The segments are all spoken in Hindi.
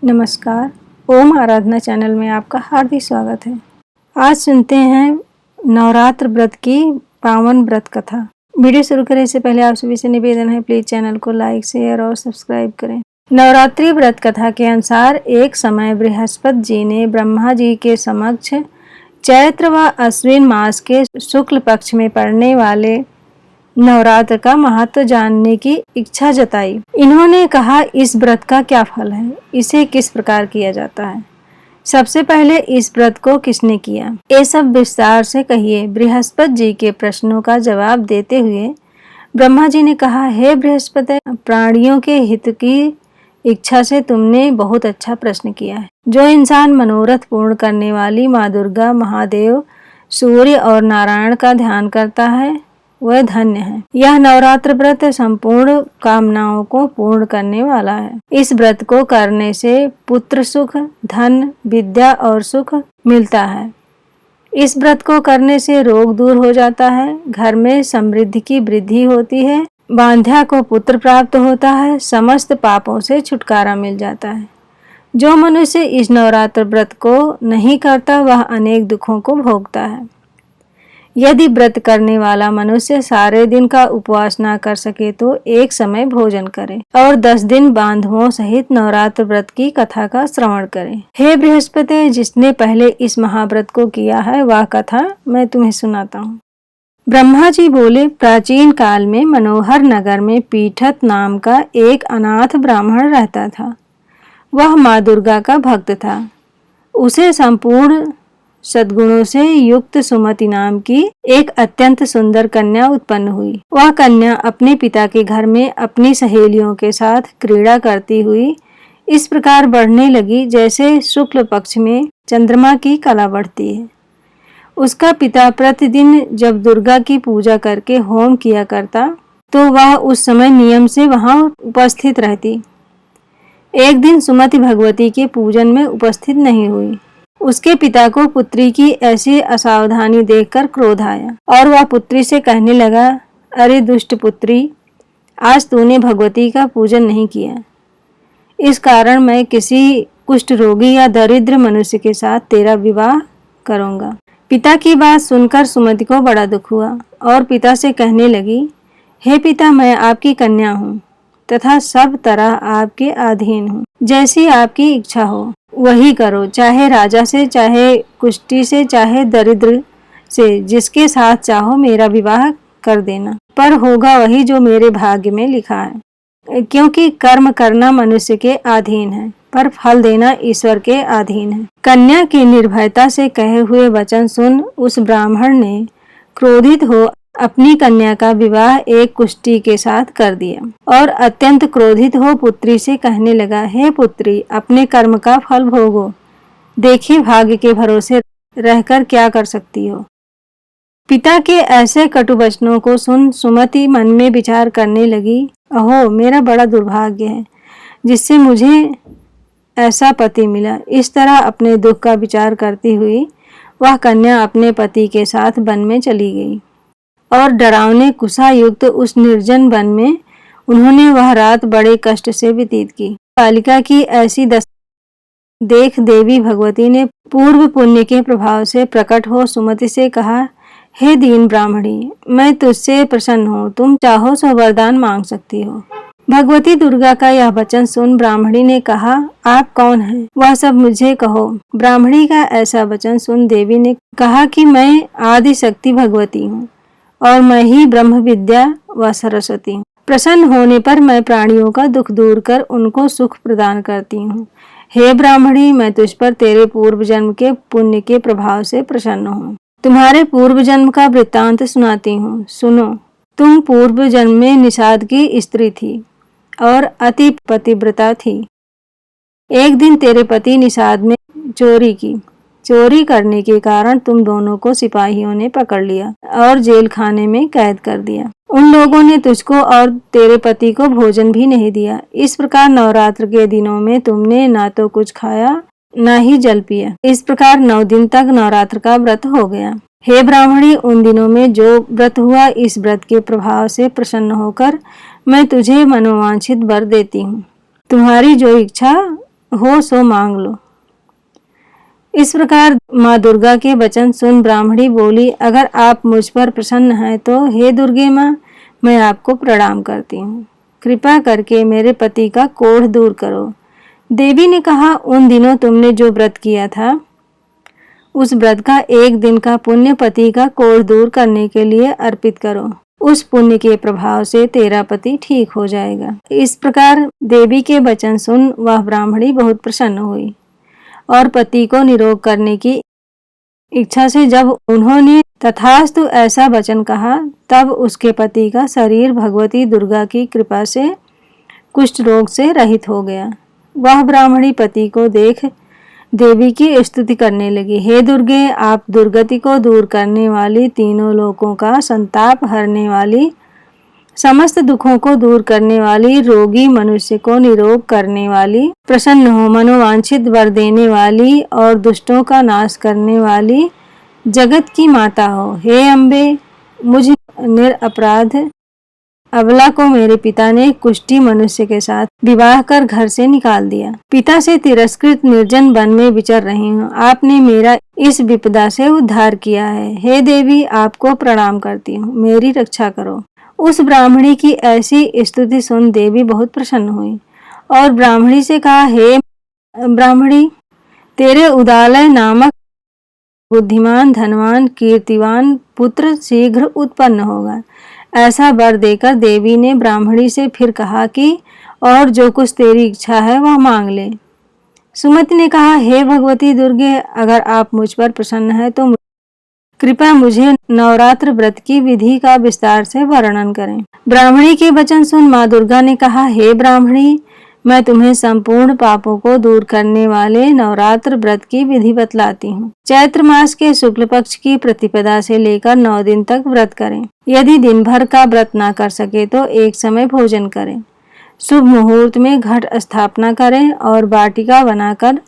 नमस्कार। ओम आराधना चैनल में आपका हार्दिक स्वागत है। आज सुनते हैं नवरात्र व्रत की पावन व्रत कथा। वीडियो शुरू करें इससे पहले आप सभी से निवेदन है, प्लीज चैनल को लाइक, शेयर और सब्सक्राइब करें। नवरात्रि व्रत कथा के अनुसार एक समय बृहस्पति जी ने ब्रह्मा जी के समक्ष चैत्र व अश्विन मास के शुक्ल पक्ष में पड़ने वाले नवरात्र का महत्व जानने की इच्छा जताई। इन्होंने कहा, इस व्रत का क्या फल है, इसे किस प्रकार किया जाता है, सबसे पहले इस व्रत को किसने किया, ये सब विस्तार से कहिए। बृहस्पति जी के प्रश्नों का जवाब देते हुए ब्रह्मा जी ने कहा, हे बृहस्पति, प्राणियों के हित की इच्छा से तुमने बहुत अच्छा प्रश्न किया है। जो इंसान मनोरथ पूर्ण करने वाली माँ दुर्गा, महादेव, सूर्य और नारायण का ध्यान करता है वह धन्य है। यह नवरात्र व्रत संपूर्ण कामनाओं को पूर्ण करने वाला है। इस व्रत को करने से पुत्र सुख, धन, विद्या और सुख मिलता है। इस व्रत को करने से रोग दूर हो जाता है, घर में समृद्धि की वृद्धि होती है, बांध्या को पुत्र प्राप्त होता है, समस्त पापों से छुटकारा मिल जाता है। जो मनुष्य इस नवरात्र व्रत को नहीं करता वह अनेक दुखों को भोगता है। यदि व्रत करने वाला मनुष्य सारे दिन का उपवास ना कर सके तो एक समय भोजन करे और 10 दिन बांधवों सहित नवरात्र व्रत की कथा का श्रवण करे। हे बृहस्पति, जिसने पहले इस महाव्रत को किया है वह कथा मैं तुम्हें सुनाता हूँ। ब्रह्मा जी बोले, प्राचीन काल में मनोहर नगर में पीठत नाम का एक अनाथ ब्राह्मण रहता था। वह माँ दुर्गा का भक्त था। उसे संपूर्ण सद्गुणों से युक्त सुमति नाम की एक अत्यंत सुंदर कन्या उत्पन्न हुई। वह कन्या अपने पिता के घर में अपनी सहेलियों के साथ क्रीड़ा करती हुई इस प्रकार बढ़ने लगी जैसे शुक्ल पक्ष में चंद्रमा की कला बढ़ती है। उसका पिता प्रतिदिन जब दुर्गा की पूजा करके होम किया करता तो वह उस समय नियम से वहां उपस्थित रहती। एक दिन सुमति भगवती के पूजन में उपस्थित नहीं हुई। उसके पिता को पुत्री की ऐसी असावधानी देखकर क्रोध आया और वह पुत्री से कहने लगा, अरे दुष्ट पुत्री, आज तूने भगवती का पूजन नहीं किया। इस कारण मैं किसी कुष्ठ रोगी या दरिद्र मनुष्य के साथ तेरा विवाह करूंगा। पिता की बात सुनकर सुमति को बड़ा दुख हुआ और पिता से कहने लगी, हे पिता, मैं आपकी कन्या हूँ तथा सब तरह आपके अधीन हूँ। जैसी आपकी इच्छा हो वही करो, चाहे राजा से, चाहे कुष्ठी से, चाहे दरिद्र से, जिसके साथ चाहो मेरा विवाह कर देना, पर होगा वही जो मेरे भाग्य में लिखा है। क्योंकि कर्म करना मनुष्य के अधीन है पर फल देना ईश्वर के अधीन है। कन्या की निर्भयता से कहे हुए वचन सुन उस ब्राह्मण ने क्रोधित हो अपनी कन्या का विवाह एक कुष्ठी के साथ कर दिया और अत्यंत क्रोधित हो पुत्री से कहने लगा, हे पुत्री, अपने कर्म का फल भोगो, देखिए भाग्य के भरोसे रहकर क्या कर सकती हो। पिता के ऐसे कटु वचनों को सुन सुमति मन में विचार करने लगी, अहो, मेरा बड़ा दुर्भाग्य है जिससे मुझे ऐसा पति मिला। इस तरह अपने दुख का विचार करती हुई वह कन्या अपने पति के साथ वन में चली गई और डरावने कुशा युक्त उस निर्जन वन में उन्होंने वह रात बड़े कष्ट से व्यतीत की। बालिका की ऐसी दशा देख देवी भगवती ने पूर्व पुण्य के प्रभाव से प्रकट हो सुमति से कहा, हे दीन ब्राह्मणी, मैं तुझसे प्रसन्न हूँ, तुम चाहो सो वरदान मांग सकती हो। भगवती दुर्गा का यह वचन सुन ब्राह्मणी ने कहा, आप कौन हैं, वह सब मुझे कहो। ब्राह्मणी का ऐसा वचन सुन देवी ने कहा कि मैं आदि शक्ति भगवती हूँ और मैं ही ब्रह्म विद्या व सरस्वती हूँ। प्रसन्न होने पर मैं प्राणियों का दुख दूर कर उनको सुख प्रदान करती हूँ। हे ब्राह्मणी, मैं तुझ पर तेरे पूर्व जन्म के पुण्य के प्रभाव से प्रसन्न हूँ। तुम्हारे पूर्व जन्म का वृत्तांत सुनाती हूँ, सुनो। तुम पूर्व जन्म में निषाद की स्त्री थी और अति पतिव्रता थी। एक दिन तेरे पति निषाद ने चोरी की। चोरी करने के कारण तुम दोनों को सिपाहियों ने पकड़ लिया और जेल खाने में कैद कर दिया। उन लोगों ने तुझको और तेरे पति को भोजन भी नहीं दिया। इस प्रकार नवरात्र के दिनों में तुमने ना तो कुछ खाया ना ही जल पिया। इस प्रकार 9 दिन तक नवरात्र का व्रत हो गया। हे ब्राह्मणी, उन दिनों में जो व्रत हुआ, इस व्रत के प्रभाव से प्रसन्न होकर मैं तुझे मनोवांछित वर देती हूँ। तुम्हारी जो इच्छा हो सो मांग लो। इस प्रकार माँ दुर्गा के वचन सुन ब्राह्मणी बोली, अगर आप मुझ पर प्रसन्न हैं तो हे दुर्गे माँ, मैं आपको प्रणाम करती हूँ। कृपा करके मेरे पति का कोढ़ दूर करो। देवी ने कहा, उन दिनों तुमने जो व्रत किया था उस व्रत का एक दिन का पुण्य पति का कोढ़ दूर करने के लिए अर्पित करो। उस पुण्य के प्रभाव से तेरा पति ठीक हो जाएगा। इस प्रकार देवी के वचन सुन वह ब्राह्मणी बहुत प्रसन्न हुई और पति को निरोग करने की इच्छा से जब उन्होंने तथास्तु ऐसा वचन कहा, तब उसके पति का शरीर भगवती दुर्गा की कृपा से कुष्ठ रोग से रहित हो गया। वह ब्राह्मणी पति को देख देवी की स्तुति करने लगी, हे दुर्गे, आप दुर्गति को दूर करने वाली, तीनों लोकों का संताप हरने वाली, समस्त दुखों को दूर करने वाली, रोगी मनुष्य को निरोग करने वाली, प्रसन्न हो मनोवांछित वर देने वाली और दुष्टों का नाश करने वाली जगत की माता हो। हे अम्बे, मुझ निरपराध अबला को मेरे पिता ने कुष्ठी मनुष्य के साथ विवाह कर घर से निकाल दिया। पिता से तिरस्कृत निर्जन वन में विचर रही हूँ। आपने मेरा इस विपदा से उद्धार किया है। हे देवी, आपको प्रणाम करती हूँ, मेरी रक्षा करो। उस ब्राह्मणी की ऐसी स्तुति सुन देवी बहुत प्रसन्न हुई और ब्राह्मणी से कहा, हे ब्राह्मणी, तेरे उदालय नामक बुद्धिमान, धनवान, कीर्तिवान पुत्र शीघ्र उत्पन्न होगा। ऐसा वर देकर देवी ने ब्राह्मणी से फिर कहा कि और जो कुछ तेरी इच्छा है वह मांग ले। सुमति ने कहा, हे भगवती दुर्गे, अगर आप मुझ पर प्रसन्न है तो कृपया मुझे नवरात्र व्रत की विधि का विस्तार से वर्णन करें। ब्राह्मणी के वचन सुन माँ दुर्गा ने कहा, हे ब्राह्मणी, मैं तुम्हें संपूर्ण पापों को दूर करने वाले नवरात्र व्रत की विधि बतलाती हूँ। चैत्र मास के शुक्ल पक्ष की प्रतिपदा से लेकर 9 दिन तक व्रत करें। यदि दिन भर का व्रत ना कर सके तो एक समय भोजन करें। शुभ मुहूर्त में घट स्थापना करें और वाटिका बनाकर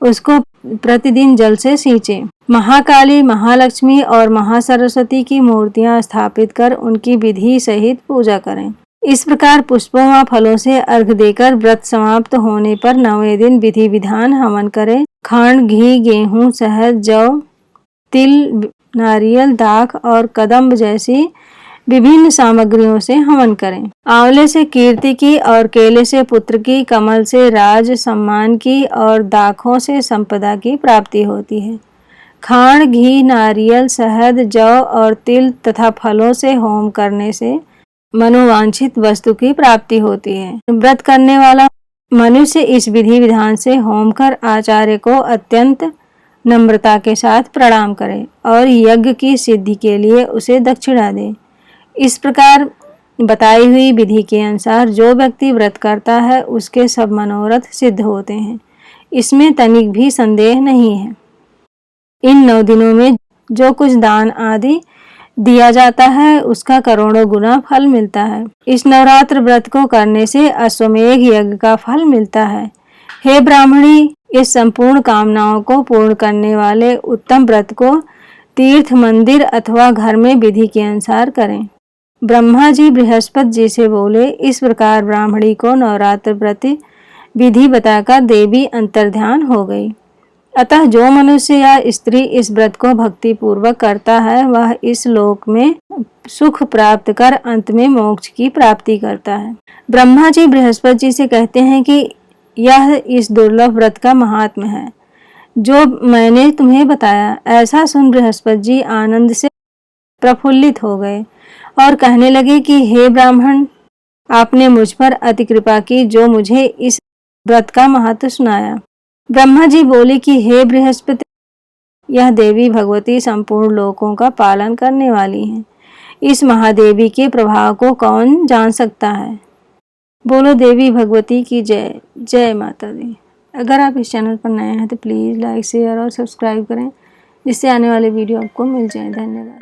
उसको प्रतिदिन जल से सींचें। महाकाली, महालक्ष्मी और महासरस्वती की मूर्तियां स्थापित कर उनकी विधि सहित पूजा करें। इस प्रकार पुष्पों व फलों से अर्घ देकर व्रत समाप्त होने पर 9वें दिन विधि विधान हवन करें। खांड, घी, गेहूं, शहद, जौ, तिल, नारियल, दाख और कदम्ब जैसी विभिन्न सामग्रियों से हवन करें। आंवले से कीर्ति की और केले से पुत्र की, कमल से राज सम्मान की और दाखों से संपदा की प्राप्ति होती है। खांड, घी, नारियल, शहद, जौ और तिल तथा फलों से होम करने से मनोवांछित वस्तु की प्राप्ति होती है। व्रत करने वाला मनुष्य इस विधि विधान से होम कर आचार्य को अत्यंत नम्रता के साथ प्रणाम करे और यज्ञ की सिद्धि के लिए उसे दक्षिणा दे। इस प्रकार बताई हुई विधि के अनुसार जो व्यक्ति व्रत करता है उसके सब मनोरथ सिद्ध होते हैं। इसमें तनिक भी संदेह नहीं है। इन 9 दिनों में जो कुछ दान आदि दिया जाता है उसका करोड़ों गुना फल मिलता है। इस नवरात्र व्रत को करने से अश्वमेघ यज्ञ का फल मिलता है। हे ब्राह्मणी, इस संपूर्ण कामनाओं को पूर्ण करने वाले उत्तम व्रत को तीर्थ, मंदिर अथवा घर में विधि के अनुसार करें। ब्रह्मा जी बृहस्पति जी से बोले, इस प्रकार ब्राह्मणी को नवरात्र व्रत विधि बताकर देवी अंतर्ध्यान हो गई। अतः जो मनुष्य या स्त्री इस व्रत को भक्ति पूर्वक करता है वह इस लोक में सुख प्राप्त कर अंत में मोक्ष की प्राप्ति करता है। ब्रह्मा जी बृहस्पति जी से कहते हैं कि यह इस दुर्लभ व्रत का महात्म्य है जो मैंने तुम्हें बताया। ऐसा सुन बृहस्पति जी आनंद से प्रफुल्लित हो गए और कहने लगे कि हे ब्राह्मण, आपने मुझ पर अति कृपा की जो मुझे इस व्रत का महत्व सुनाया। ब्रह्मा जी बोले कि हे बृहस्पति, यह देवी भगवती संपूर्ण लोकों का पालन करने वाली है। इस महादेवी के प्रभाव को कौन जान सकता है। बोलो देवी भगवती की जय। जय माता दी। अगर आप इस चैनल पर नए हैं तो प्लीज़ लाइक, शेयर और सब्सक्राइब करें जिससे आने वाले वीडियो आपको मिल जाए। धन्यवाद।